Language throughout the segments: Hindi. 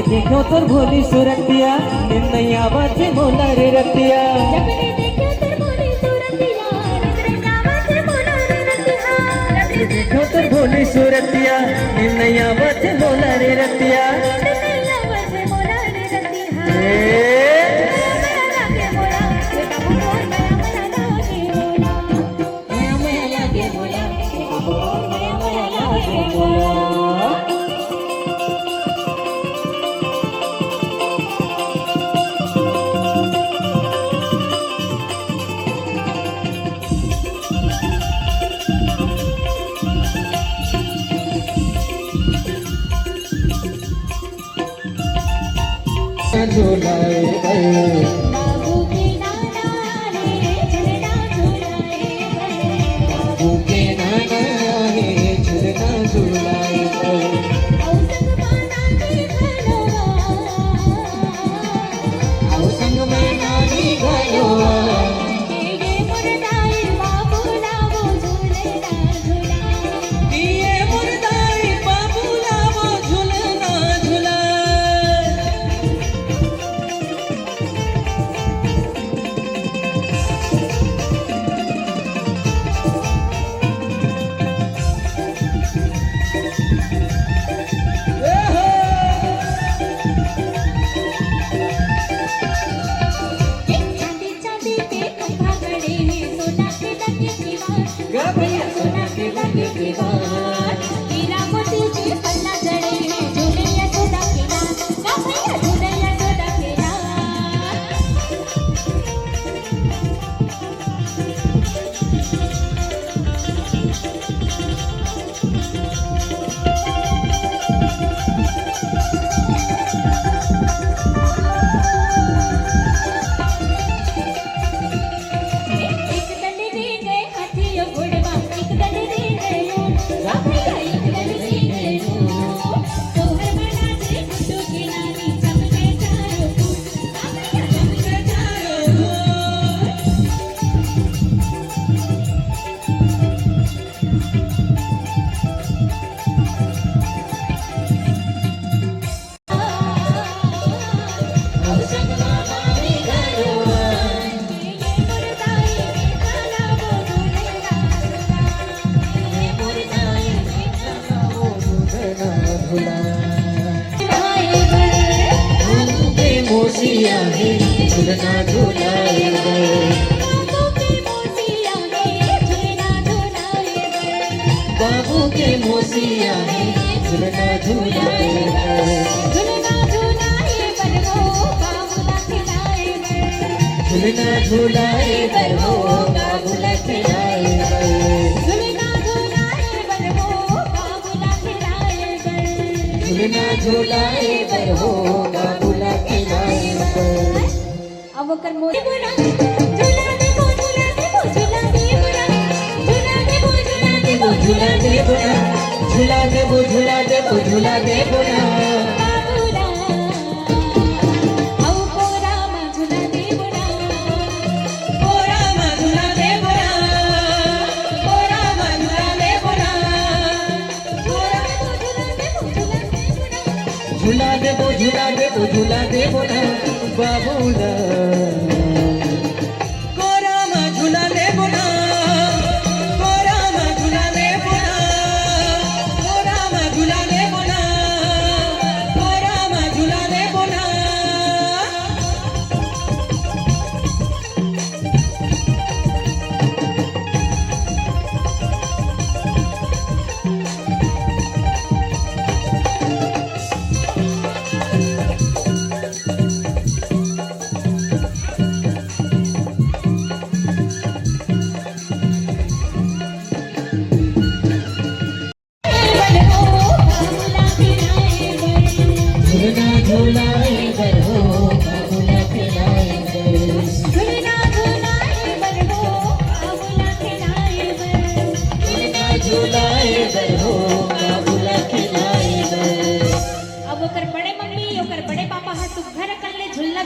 देखो तोर भोली सूरतिया नैया बाजे मोला रे रतिया देखो तोर भोली सूरतिया नैया बाजे मोला रे रतिया झूलाए बाबू के नाना है झूलना झूलाए संग में नानी गयो झूलना झूलाए बाबू के मोसिया है झूलना झूलाए झूलना झूलाए बरहो बाबूला खिलाए झूलना झूलाए बरहो बाबूला खिलाए अब कर मोरे बोला झूला दे बो झूला दे बो झूला दे बोला झूला दे बो झूला दे बो झूला दे बोला झूला दे बो झूला दे बो झूला दे बोला बाबूला औ पोरा मा झूला दे बोला पोरा मा झूला दे बोला पोरा मा झूला दे बोला झूला दे बो झूला दे बो झूला दे बोला बाबूला कोरा मा झूला दे बोला कोरा मा झूला दे बोला कोरा मा झूला दे बोला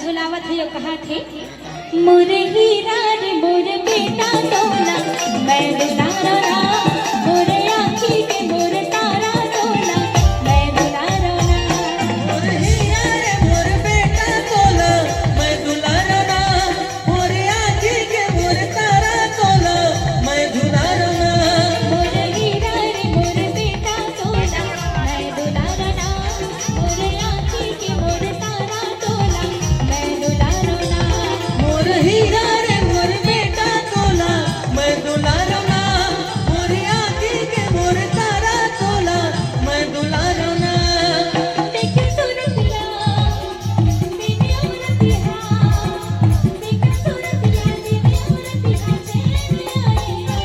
झुलावत है कहा थे मोर हीरा रे मोर बेटा तोला मैं दुलारो ना मोर आँखी के मोर तारा तोला मैं दुलारो ना मोर हीरा रे मोर बेटा तोला मैं दुलारो ना मोर आँखी के मोर तारा तोला मैं दुलारो ना मोर हीरा रे मोर बेटा तोला मैं दुलारो ना मोर आँखी के मोर तारा तोला मैं दुलारो ना मोर हीरा रे मोर बेटा तोला मैं दुलारो ना मोर आँखी के मोर तारा तोला मैं दुलारो ना देख सूरतिया देवी औरतिया देख सूरतिया देवी औरतिया चैन आया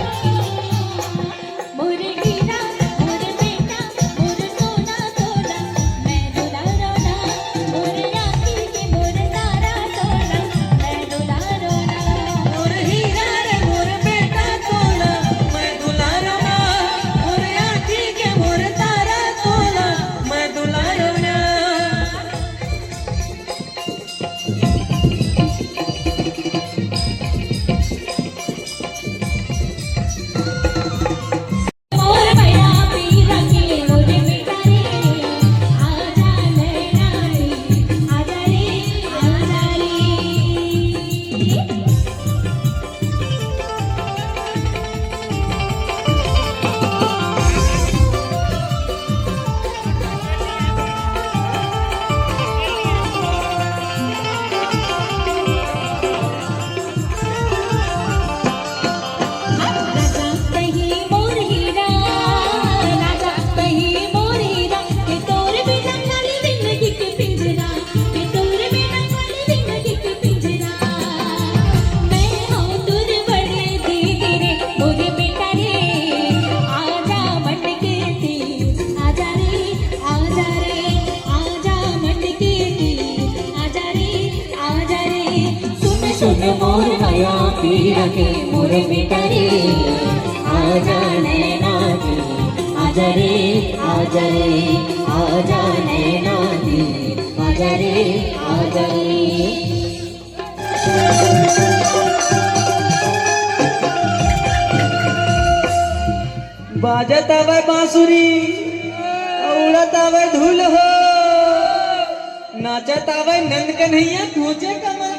मोर हीरा मोर बेटा मोर सोना तोला मैं दुलारो ना मोर आँखी के मोर तारा तोला मैं दुलारो ना मोर हीरा रे मोर बेटा तोला मैं दुलारो ना मोर आँखी के मोर तारा तोला मैं दुलारो ना मोर भैया पीरा के मोर बेटा रे आजा नैना रे आजा रे आजा रे राजा कहीं मोर हीरा राजा कहीं मोर हीरा के तोर बिना खाली जिंदगी के पिंजरा के तोर बिना खाली जिंदगी के पिंजरा मैं हूँ तुर बड़े दीदी रे मोर बेटा रे आजा मन के ती आजा रे आजा मन के ती आजा रे सुन सुन मोर भैया पीरा के मोर बेटा रे आजा नैना दी आजा रे आजा नैना दी आजा रे बाजत आवे बांसुरी उड़त आवे धूल हो नाचत आवे नंद कन्हैया कूचे कमर